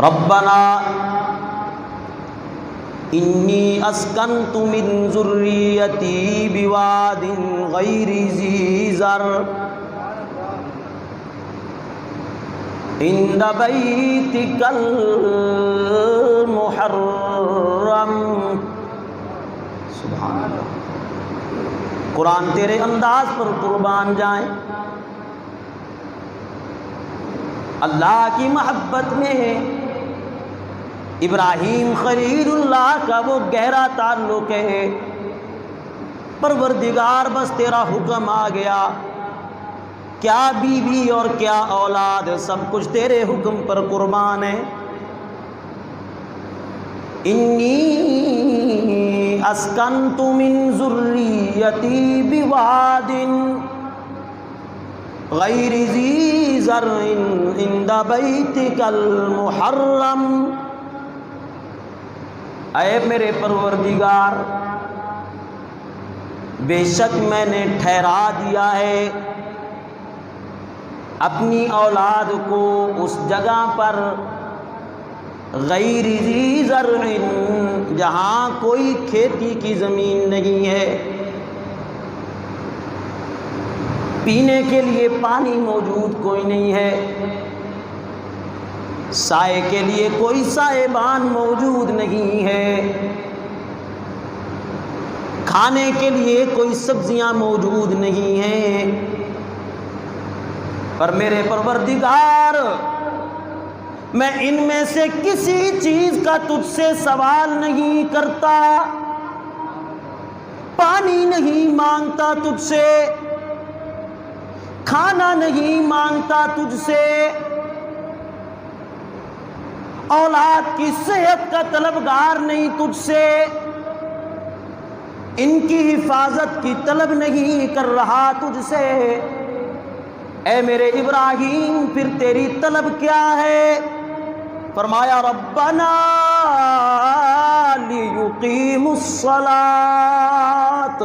ربنا انی اسکنت من ذریتی بواد غیر ذی زرع عند بیتک المحرم. سبحان اللہ. قرآن تیرے انداز پر قربان جائیں. اللہ کی محبت میں ابراہیم خلیل اللہ کا وہ گہرا تعلق ہے. پروردگار بس تیرا حکم آ گیا، کیا بیوی اور کیا اولاد سب کچھ تیرے حکم پر قربان ہے. انی اسکنت من ذریتی بواد غیر ذی زرع عند بیتک المحرم. اے میرے پروردگار، بے شک میں نے ٹھہرا دیا ہے اپنی اولاد کو اس جگہ پر غیر ذی زرع، جہاں کوئی کھیتی کی زمین نہیں ہے، پینے کے لیے پانی موجود کوئی نہیں ہے، سائے کے لیے کوئی سائبان موجود نہیں ہے، کھانے کے لیے کوئی سبزیاں موجود نہیں ہیں. پر میرے پروردگار، میں ان میں سے کسی چیز کا تجھ سے سوال نہیں کرتا، پانی نہیں مانگتا تجھ سے، کھانا نہیں مانگتا تجھ سے، اولاد کی صحت کا طلبگار نہیں تجھ سے، ان کی حفاظت کی طلب نہیں کر رہا تجھ سے. اے میرے ابراہیم، پھر تیری طلب کیا ہے؟ فرمایا ربنا لیقیموا الصلاۃ.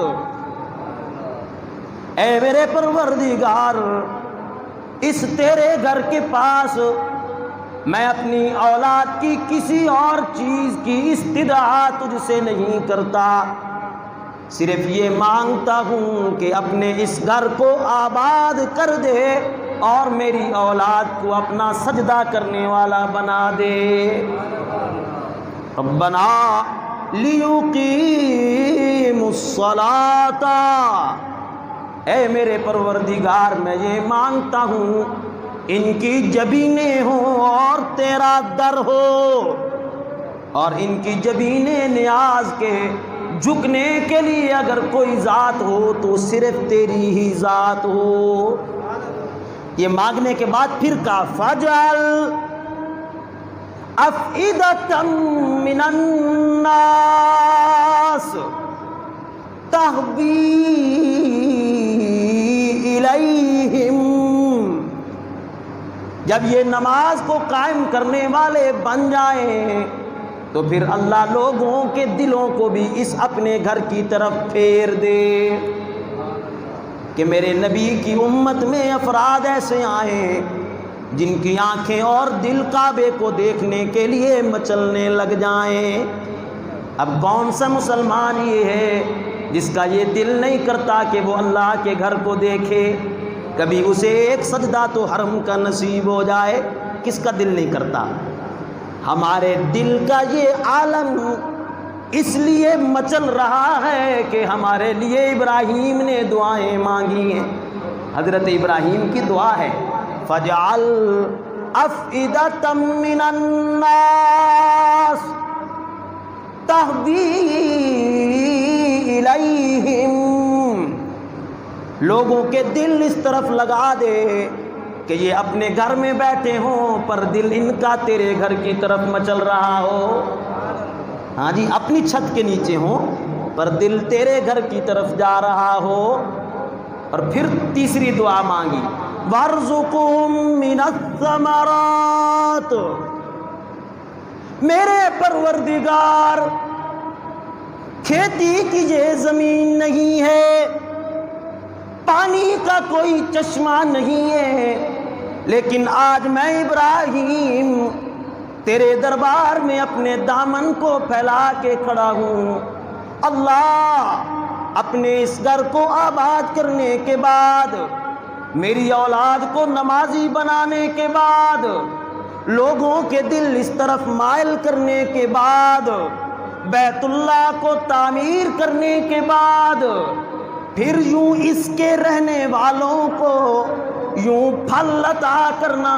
اے میرے پروردگار، اس تیرے گھر کے پاس میں اپنی اولاد کی کسی اور چیز کی استدعا تجھ سے نہیں کرتا، صرف یہ مانگتا ہوں کہ اپنے اس گھر کو آباد کر دے اور میری اولاد کو اپنا سجدہ کرنے والا بنا دے. ربنا لیقیموا الصلاۃ. اے میرے پروردگار، میں یہ مانگتا ہوں ان کی جبینیں ہوں اور تیرا در ہو، اور ان کی جبینیں نیاز کے جھکنے کے لیے اگر کوئی ذات ہو تو صرف تیری ہی ذات ہو. یہ مانگنے کے بعد پھر کہا فَاجْعَلْ أَفْئِدَةً مِّنَ النَّاسِ تَهْوِي إِلَيْهِمْ. جب یہ نماز کو قائم کرنے والے بن جائیں تو پھر اللہ لوگوں کے دلوں کو بھی اس اپنے گھر کی طرف پھیر دے کہ میرے نبی کی امت میں افراد ایسے آئیں جن کی آنکھیں اور دل کعبے کو دیکھنے کے لیے مچلنے لگ جائیں. اب کون سا مسلمان یہ ہے جس کا یہ دل نہیں کرتا کہ وہ اللہ کے گھر کو دیکھے؟ کبھی اسے ایک سجدہ تو حرم کا نصیب ہو جائے، کس کا دل نہیں کرتا؟ ہمارے دل کا یہ عالم اس لیے مچل رہا ہے کہ ہمارے لیے ابراہیم نے دعائیں مانگی ہیں. حضرت ابراہیم کی دعا ہے فَاجْعَلْ أَفْئِدَةً مِّنَ النَّاسِ تَهْوِي إِلَيْهِمْ. لوگوں کے دل اس طرف لگا دے کہ یہ اپنے گھر میں بیٹھے ہوں پر دل ان کا تیرے گھر کی طرف مچل رہا ہو. ہاں جی، اپنی چھت کے نیچے ہوں پر دل تیرے گھر کی طرف جا رہا ہو. اور پھر تیسری دعا مانگی وَارْزُقْهُم مِّنَ الثَّمَرَاتِ. میرے پروردگار، کھیتی کی یہ زمین نہیں ہے، پانی کا کوئی چشمہ نہیں ہے، لیکن آج میں ابراہیم تیرے دربار میں اپنے دامن کو پھیلا کے کھڑا ہوں۔ اللہ، اپنے اس گھر کو آباد کرنے کے بعد، میری اولاد کو نمازی بنانے کے بعد، لوگوں کے دل اس طرف مائل کرنے کے بعد، بیت اللہ کو تعمیر کرنے کے بعد، پھر یوں اس کے رہنے والوں کو یوں پھل عطا کرنا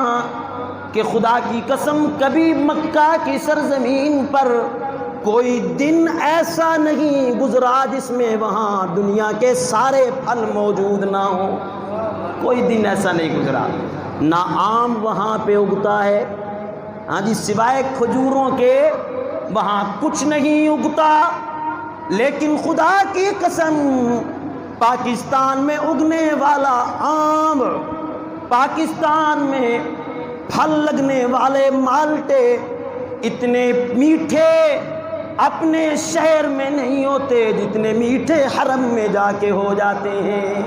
کہ خدا کی قسم کبھی مکہ کی سرزمین پر کوئی دن ایسا نہیں گزرا جس میں وہاں دنیا کے سارے پھل موجود نہ ہوں۔ کوئی دن ایسا نہیں گزرا۔ نہ آم وہاں پہ اگتا ہے، ہاں جی، سوائے کھجوروں کے وہاں کچھ نہیں اگتا، لیکن خدا کی قسم پاکستان میں اگنے والا آم، پاکستان میں پھل لگنے والے مالٹے اتنے میٹھے اپنے شہر میں نہیں ہوتے جتنے میٹھے حرم میں جا کے ہو جاتے ہیں۔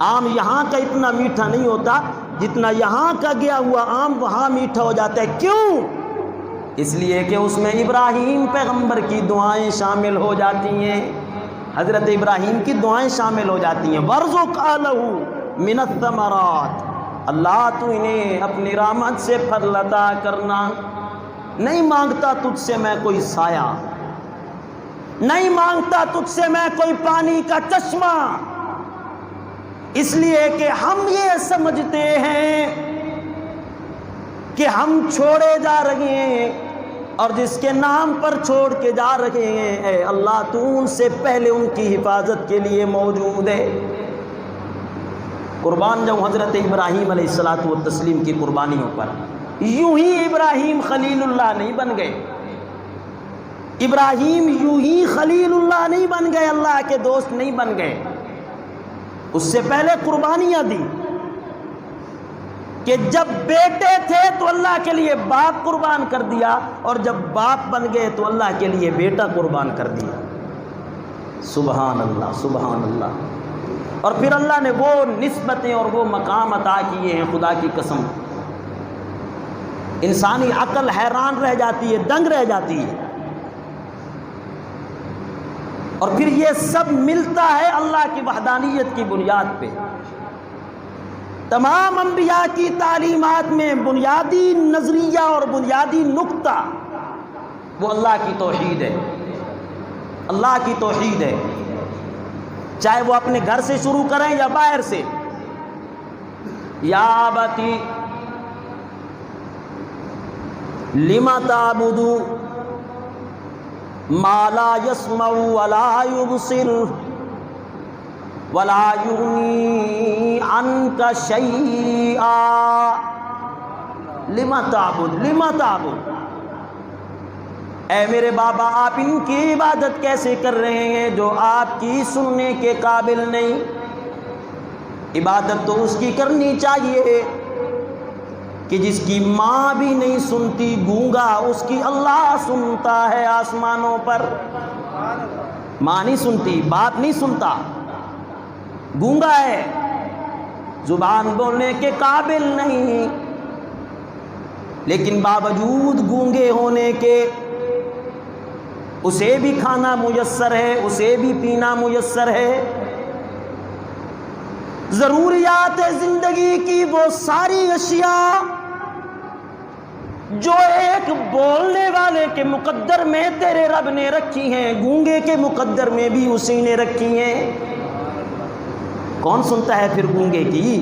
آم یہاں کا اتنا میٹھا نہیں ہوتا جتنا یہاں کا گیا ہوا آم وہاں میٹھا ہو جاتا ہے۔ کیوں؟ اس لیے کہ اس میں ابراہیم پیغمبر کی دعائیں شامل ہو جاتی ہیں، حضرت ابراہیم کی دعائیں شامل ہو جاتی ہیں۔ وَارْزُقْ أَهْلَهُ مِنَ الثَّمَرَاتِ، اللہ تو انہیں اپنی رحمت سے پھل عطا کرنا۔ نہیں مانگتا تجھ سے میں کوئی سایہ، نہیں مانگتا تجھ سے میں کوئی پانی کا چشمہ، اس لیے کہ ہم یہ سمجھتے ہیں کہ ہم چھوڑے جا رہے ہیں، اور جس کے نام پر چھوڑ کے جا رہے ہیں اے اللہ تو ان سے پہلے ان کی حفاظت کے لیے موجود ہے۔ قربان جاؤں حضرت ابراہیم علیہ الصلوۃ والتسلیم کی قربانیوں پر۔ یوں ہی ابراہیم خلیل اللہ نہیں بن گئے، ابراہیم یوں ہی خلیل اللہ نہیں بن گئے، اللہ کے دوست نہیں بن گئے۔ اس سے پہلے قربانیاں دی کہ جب بیٹے تھے تو اللہ کے لیے باپ قربان کر دیا، اور جب باپ بن گئے تو اللہ کے لیے بیٹا قربان کر دیا۔ سبحان اللہ، سبحان اللہ۔ اور پھر اللہ نے وہ نسبتیں اور وہ مقام عطا کیے ہیں، خدا کی قسم انسانی عقل حیران رہ جاتی ہے، دنگ رہ جاتی ہے۔ اور پھر یہ سب ملتا ہے اللہ کی وحدانیت کی بنیاد پہ۔ تمام انبیاء کی تعلیمات میں بنیادی نظریہ اور بنیادی نقطہ وہ اللہ کی توحید ہے، اللہ کی توحید ہے، چاہے وہ اپنے گھر سے شروع کریں یا باہر سے۔ یا ابتی لم تعبد ما لا يسمع ولا يبصر ولا یغنی عنک شیئا۔ لما تعبد، اے میرے بابا آپ ان کی عبادت کیسے کر رہے ہیں جو آپ کی سننے کے قابل نہیں؟ عبادت تو اس کی کرنی چاہیے کہ جس کی ماں بھی نہیں سنتی، گونگا، اس کی اللہ سنتا ہے آسمانوں پر۔ ماں نہیں سنتی، باپ نہیں سنتا، گونگا ہے، زبان بولنے کے قابل نہیں، لیکن باوجود گونگے ہونے کے اسے بھی کھانا میسر ہے، اسے بھی پینا میسر ہے۔ ضروریات زندگی کی وہ ساری اشیاء جو ایک بولنے والے کے مقدر میں تیرے رب نے رکھی ہیں، گونگے کے مقدر میں بھی اسی نے رکھی ہیں۔ کون سنتا ہے پھر گونگے کی،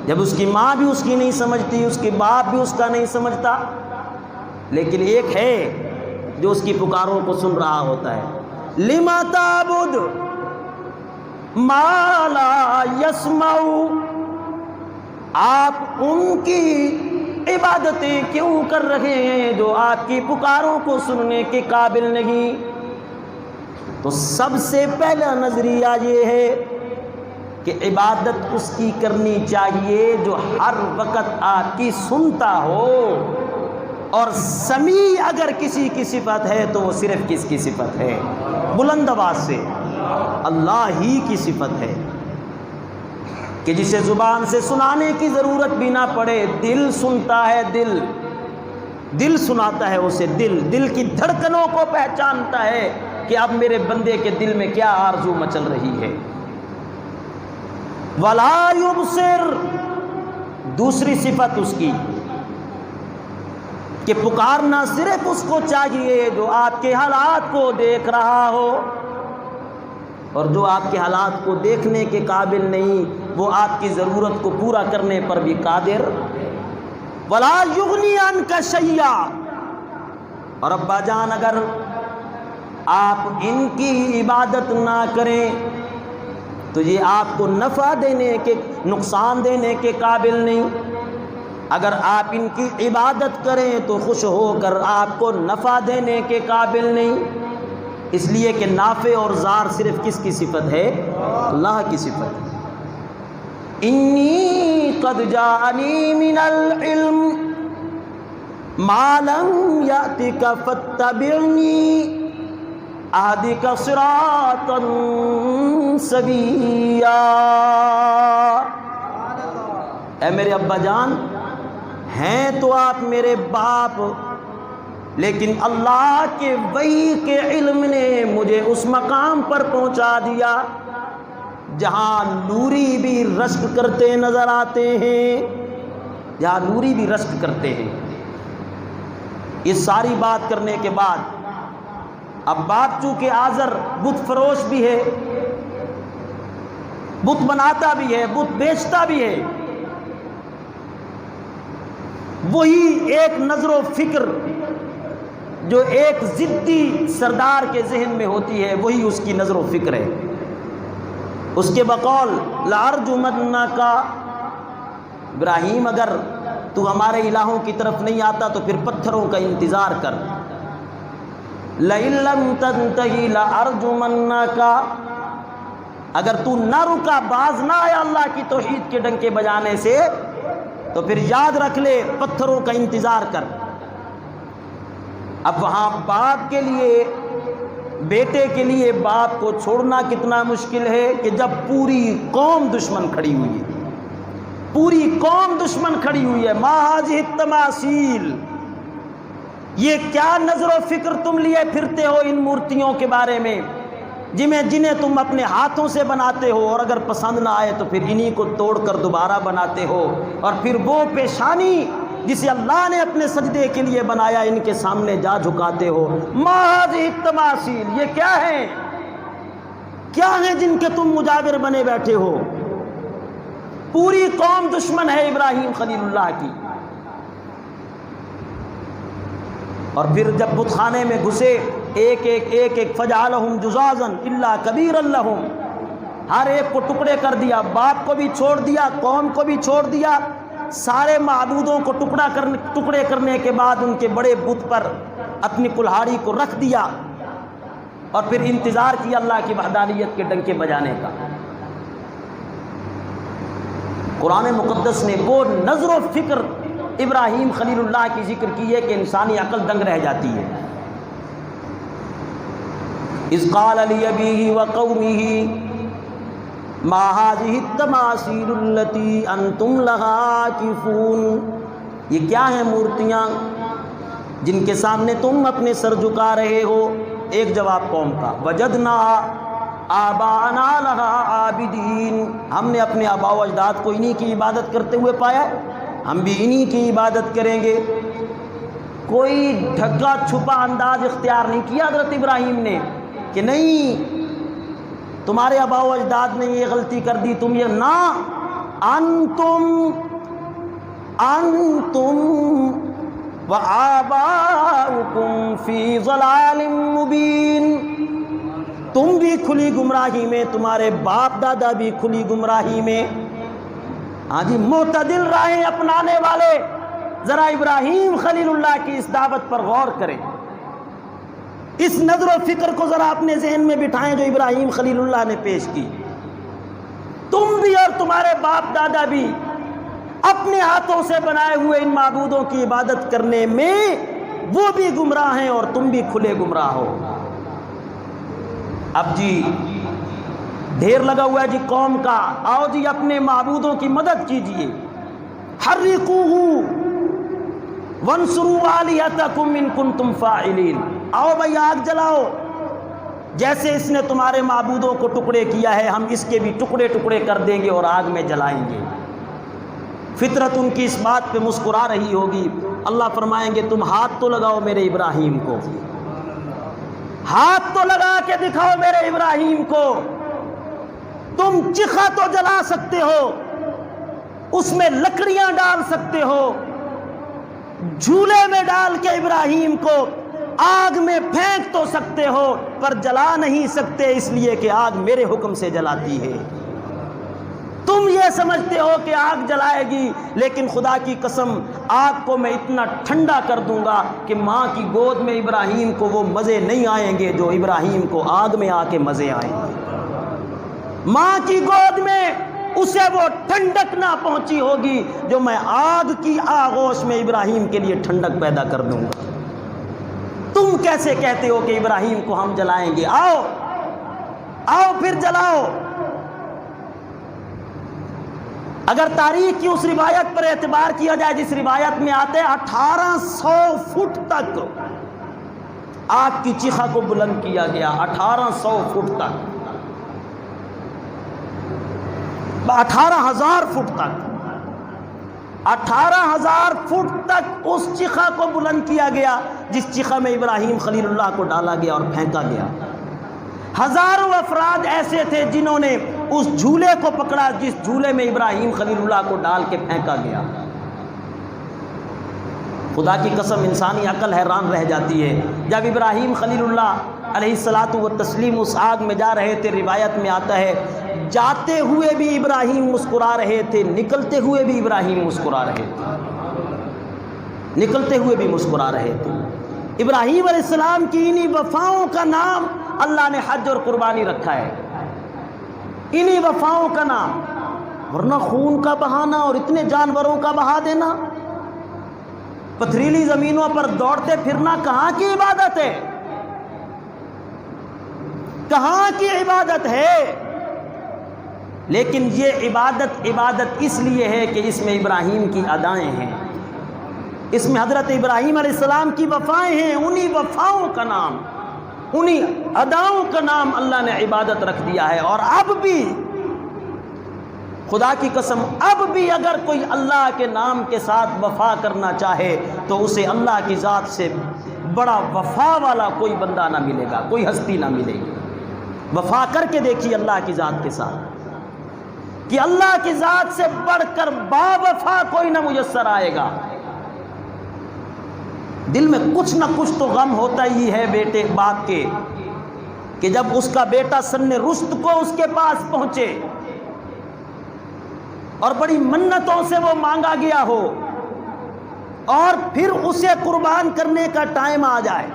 جب اس کی ماں بھی اس کی نہیں سمجھتی، اس کے باپ بھی اس کا نہیں سمجھتا؟ لیکن ایک ہے جو اس کی پکاروں کو سن رہا ہوتا ہے۔ لما تعبد ما لا يسمع، آپ ان کی عبادتیں کیوں کر رہے ہیں جو آپ کی پکاروں کو سننے کے قابل نہیں؟ تو سب سے پہلا نظریہ یہ ہے کہ عبادت اس کی کرنی چاہیے جو ہر وقت آپ کی سنتا ہو، اور سمیع اگر کسی کی صفت ہے تو وہ صرف کس کی صفت ہے؟ بلند آواز سے اللہ ہی کی صفت ہے، کہ جسے زبان سے سنانے کی ضرورت بھی نہ پڑے، دل سنتا ہے، دل دل سناتا ہے اسے، دل کی دھڑکنوں کو پہچانتا ہے کہ اب میرے بندے کے دل میں کیا آرزو مچل رہی ہے۔ ولا یبصر، دوسری صفت اس کی کہ پکارنا صرف اس کو چاہیے جو آپ کے حالات کو دیکھ رہا ہو، اور جو آپ کے حالات کو دیکھنے کے قابل نہیں وہ آپ کی ضرورت کو پورا کرنے پر بھی قادر۔ ولا یغنی عنک شیئا، اور ابا جان اگر آپ ان کی عبادت نہ کریں تو یہ آپ کو نفع دینے کے نقصان دینے کے قابل نہیں، اگر آپ ان کی عبادت کریں تو خوش ہو کر آپ کو نفع دینے کے قابل نہیں، اس لیے کہ نافع اور ضار صرف کس کی صفت ہے؟ اللہ کی صفت ہے۔ انی قد جاءنی من العلم ما لم یأتک فاتبعنی اہدک صراطا سویا۔ اے میرے ابا جان، ہیں تو آپ میرے باپ، لیکن اللہ کے وحی کے علم نے مجھے اس مقام پر پہنچا دیا جہاں نوری بھی رشک کرتے نظر آتے ہیں، جہاں نوری بھی رشک کرتے ہیں۔ یہ ساری بات کرنے کے بعد اب باپ چونکہ آزر بت فروش بھی ہے، بت بناتا بھی ہے، بت بیچتا بھی ہے، وہی ایک نظر و فکر جو ایک ضدی سردار کے ذہن میں ہوتی ہے وہی اس کی نظر و فکر ہے۔ اس کے بقول لَأَرْجُمَنَّكَ، ابراہیم اگر تو ہمارے الہوں کی طرف نہیں آتا تو پھر پتھروں کا انتظار کر۔ لَإِن لَّمْ تَنْتَهِ لَأَرْجُمَنَّكَ، اگر تو نہ رکا، باز نہ آیا اللہ کی توحید کے ڈنکے بجانے سے تو پھر یاد رکھ لے پتھروں کا انتظار کر۔ اب وہاں باپ کے لیے، بیٹے کے لیے باپ کو چھوڑنا کتنا مشکل ہے کہ جب پوری قوم دشمن کھڑی ہوئی ہے، پوری قوم دشمن کھڑی ہوئی ہے۔ ما هذه التماثیل، یہ کیا نظر و فکر تم لیے پھرتے ہو ان مورتیوں کے بارے میں جنہیں تم اپنے ہاتھوں سے بناتے ہو، اور اگر پسند نہ آئے تو پھر انہی کو توڑ کر دوبارہ بناتے ہو، اور پھر وہ پیشانی جسے اللہ نے اپنے سجدے کے لیے بنایا ان کے سامنے جا جھکاتے ہو۔ ما هذه التماثیل، یہ کیا ہے؟ کیا ہیں جن کے تم مجاور بنے بیٹھے ہو؟ پوری قوم دشمن ہے ابراہیم خلیل اللہ کی۔ اور پھر جب بت خانے میں گھسے ایک فجعلہم جزازا الا کبیرا لہم، ہر ایک کو ٹکڑے کر دیا، باپ کو بھی چھوڑ دیا، قوم کو بھی چھوڑ دیا، سارے معبودوں کو ٹکڑے کرنے کے بعد ان کے بڑے بت پر اپنی کلہاڑی کو رکھ دیا، اور پھر انتظار کیا اللہ کی وحدانیت کے ڈنکے بجانے کا۔ قرآن مقدس نے وہ نظر و فکر ابراہیم خلیل اللہ کی ذکر کی ہے کہ انسانی عقل دنگ رہ جاتی ہے۔ اذ قال لأبیہ وقومہ ما هذه التماثیل التي انتم لها عاکفون، یہ کیا ہیں مورتیاں جن کے سامنے تم اپنے سر جھکا رہے ہو؟ ایک جواب قوم کا، وجدنا آباءنا لها عابدین، ہم نے اپنے آباء و اجداد کو انہی کی عبادت کرتے ہوئے پایا، ہم بھی انہی کی عبادت کریں گے۔ کوئی ڈھگا چھپا انداز اختیار نہیں کیا حضرت ابراہیم نے کہ نہیں تمہارے آباء و اجداد نے یہ غلطی کر دی، تم یہ نہ، انتم وآباؤکم فی ضلال مبین، تم بھی کھلی گمراہی میں، تمہارے باپ دادا بھی کھلی گمراہی میں۔ ہاں جی، معتدل راہیں اپنانے والے ذرا ابراہیم خلیل اللہ کی اس دعوت پر غور کریں، اس نظر و فکر کو ذرا اپنے ذہن میں بٹھائیں جو ابراہیم خلیل اللہ نے پیش کی۔ تم بھی اور تمہارے باپ دادا بھی اپنے ہاتھوں سے بنائے ہوئے ان معبودوں کی عبادت کرنے میں وہ بھی گمراہ ہیں اور تم بھی کھلے گمراہ ہو۔ اب جی ڈھیر لگا ہوا ہے جی قوم کا، آؤ جی اپنے معبودوں کی مدد کیجئے۔ حرقوہ، وَانْصُرُوا آلِهَتَكُمْ إِن كُنتُمْ فَاعِلِينَ، آؤ بھائی آگ جلاؤ، جیسے اس نے تمہارے معبودوں کو ٹکڑے کیا ہے ہم اس کے بھی ٹکڑے ٹکڑے کر دیں گے اور آگ میں جلائیں گے۔ فطرت ان کی اس بات پہ مسکرا رہی ہوگی۔ اللہ فرمائیں گے تم ہاتھ تو لگاؤ میرے ابراہیم کو، ہاتھ تو لگا کے دکھاؤ میرے ابراہیم کو، تم چیخا تو جلا سکتے ہو، اس میں لکڑیاں ڈال سکتے ہو، جھولے میں ڈال کے ابراہیم کو آگ میں پھینک تو سکتے ہو، پر جلا نہیں سکتے، اس لیے کہ آگ میرے حکم سے جلاتی ہے۔ تم یہ سمجھتے ہو کہ آگ جلائے گی، لیکن خدا کی قسم آگ کو میں اتنا ٹھنڈا کر دوں گا کہ ماں کی گود میں ابراہیم کو وہ مزے نہیں آئیں گے جو ابراہیم کو آگ میں آ کے مزے آئیں گے۔ ماں کی گود میں اسے وہ ٹھنڈک نہ پہنچی ہوگی جو میں آگ کی آغوش میں ابراہیم کے لیے ٹھنڈک پیدا کر دوں گا۔ تم کیسے کہتے ہو کہ ابراہیم کو ہم جلائیں گے؟ آؤ آؤ پھر جلاؤ۔ اگر تاریخ کی اس روایت پر اعتبار کیا جائے جس روایت میں آتے 1800 فٹ تک آگ کی چیخا کو بلند کیا گیا، 1800 فٹ تک، 18,000 فٹ تک، 18,000 فٹ تک اس چیخا کو بلند کیا گیا جس چیخا میں ابراہیم خلیل اللہ کو ڈالا گیا اور پھینکا گیا۔ ہزاروں افراد ایسے تھے جنہوں نے اس جھولے کو پکڑا جس جھولے میں ابراہیم خلیل اللہ کو ڈال کے پھینکا گیا۔ خدا کی قسم انسانی عقل حیران رہ جاتی ہے۔ جب ابراہیم خلیل اللہ علیہ الصلاۃ والتسلیم اس آگ میں جا رہے تھے، روایت میں آتا ہے جاتے ہوئے بھی ابراہیم مسکرا رہے تھے، نکلتے ہوئے بھی ابراہیم مسکرا رہے تھے، نکلتے ہوئے بھی مسکرا رہے تھے۔ ابراہیم علیہ السلام کی انہی وفاؤں کا نام اللہ نے حج اور قربانی رکھا ہے، انہی وفاؤں کا نام، ورنہ خون کا بہانا اور اتنے جانوروں کا بہا دینا، پتھریلی زمینوں پر دوڑتے پھرنا کہاں کی عبادت ہے؟ کہاں کی عبادت ہے؟ لیکن یہ عبادت اس لیے ہے کہ اس میں ابراہیم کی ادائیں ہیں، اس میں حضرت ابراہیم علیہ السلام کی وفائیں ہیں، انہی وفاؤں کا نام، انہی اداؤں کا نام اللہ نے عبادت رکھ دیا ہے۔ اور اب بھی خدا کی قسم اب بھی اگر کوئی اللہ کے نام کے ساتھ وفا کرنا چاہے تو اسے اللہ کی ذات سے بڑا وفا والا کوئی بندہ نہ ملے گا، کوئی ہستی نہ ملے گی۔ وفا کر کے دیکھیے اللہ کی ذات کے ساتھ کہ اللہ کی ذات سے بڑھ کر با وفا کوئی نہ میسر آئے گا۔ دل میں کچھ نہ کچھ تو غم ہوتا ہی ہے بیٹے باپ کے کہ جب اس کا بیٹا سن رشد کو اس کے پاس پہنچے اور بڑی منتوں سے وہ مانگا گیا ہو اور پھر اسے قربان کرنے کا ٹائم آ جائے۔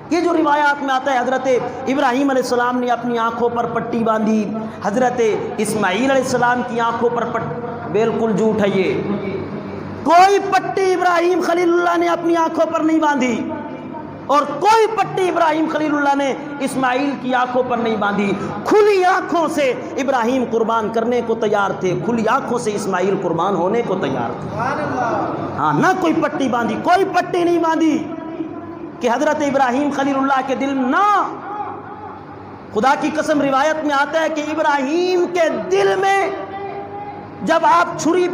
یہ جو روایات میں آتا ہے حضرت ابراہیم علیہ السلام نے اپنی آنکھوں پر پٹی باندھی، حضرت اسماعیل علیہ السلام کی آنکھوں پر بالکل جھوٹ ہے، یہ کوئی پٹی ابراہیم خلیل اللہ نے اپنی آنکھوں پر نہیں باندھی اور کوئی پٹی ابراہیم خلیل اللہ نے اسماعیل کی آنکھوں پر نہیں باندھی۔ کھلی آنکھوں سے ابراہیم قربان کرنے کو تیار تھے، کھلی آنکھوں سے اسماعیل قربان ہونے کو تیار تھے۔ ہاں، نہ کوئی پٹی باندھی، کوئی پٹی نہیں باندھی کہ حضرت ابراہیم خلیل اللہ کے دل نہ، خدا کی قسم روایت میں آتا ہے کہ ابراہیم کے دل میں جب آپ چھری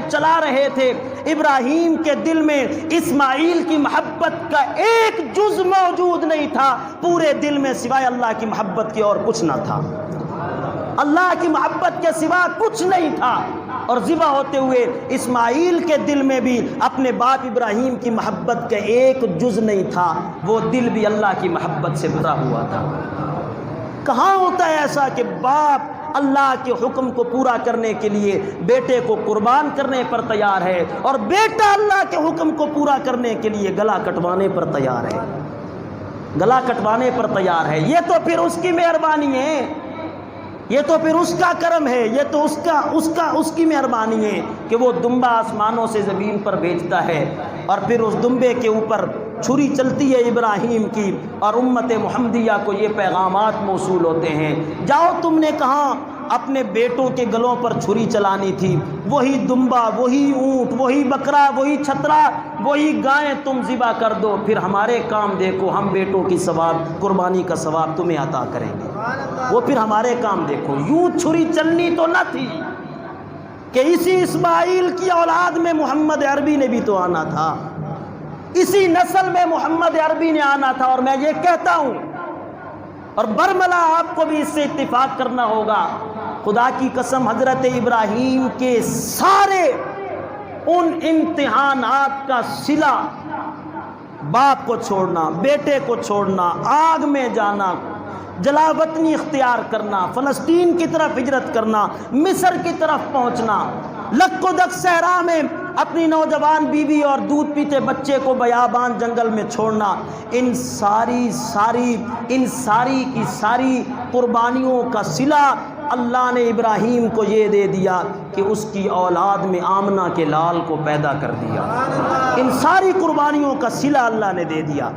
چلا رہے تھے، ابراہیم کے دل میں اسماعیل کی محبت کا ایک جز موجود نہیں تھا، پورے دل میں سوائے اللہ کی محبت کے اور کچھ نہ تھا، اللہ کی محبت کے سوا کچھ نہیں تھا۔ اور ذبح ہوتے ہوئے اسماعیل کے دل میں بھی اپنے باپ ابراہیم کی محبت کا ایک جز نہیں تھا، وہ دل بھی اللہ کی محبت سے بھرا ہوا تھا۔ کہاں ہوتا ہے ایسا کہ باپ اللہ کے حکم کو پورا کرنے کے لیے بیٹے کو قربان کرنے پر تیار ہے اور بیٹا اللہ کے حکم کو پورا کرنے کے لیے گلا کٹوانے پر تیار ہے، گلا کٹوانے پر تیار ہے۔ یہ تو پھر اس کی مہربانی ہے، یہ تو پھر اس کا کرم ہے، یہ تو اس کی مہربانی ہے کہ وہ دمبا آسمانوں سے زمین پر بھیجتا ہے اور پھر اس دمبے کے اوپر چھری چلتی ہے ابراہیم کی اور امت محمدیہ کو یہ پیغامات موصول ہوتے ہیں، جاؤ تم نے کہاں اپنے بیٹوں کے گلوں پر چھری چلانی تھی، وہی دمبا، وہی اونٹ، وہی بکرا، وہی چھترا، وہی گائیں تم ذبح کر دو، پھر ہمارے کام دیکھو، ہم بیٹوں کی ثواب، قربانی کا ثواب تمہیں عطا کریں گے۔ وہ پھر ہمارے کام دیکھو۔ یوں چھری چلنی تو نہ تھی کہ اسی اسماعیل کی اولاد میں محمد عربی نے بھی تو آنا تھا، اسی نسل میں محمد عربی نے آنا تھا۔ اور میں یہ کہتا ہوں، اور برملا آپ کو بھی اس سے اتفاق کرنا ہوگا، خدا کی قسم حضرت ابراہیم کے سارے ان امتحانات کا صلہ، باپ کو چھوڑنا، بیٹے کو چھوڑنا، آگ میں جانا، جلا وطنی اختیار کرنا، فلسطین کی طرف ہجرت کرنا، مصر کی طرف پہنچنا، لک و دک صحرا میں اپنی نوجوان بیوی اور دودھ پیتے بچے کو بیابان جنگل میں چھوڑنا، ان ساری کی ساری قربانیوں کا صلہ اللہ نے ابراہیم کو یہ دے دیا کہ اس کی اولاد میں آمنہ کے لال کو پیدا کر دیا۔ ان ساری قربانیوں کا صلہ اللہ نے دے دیا۔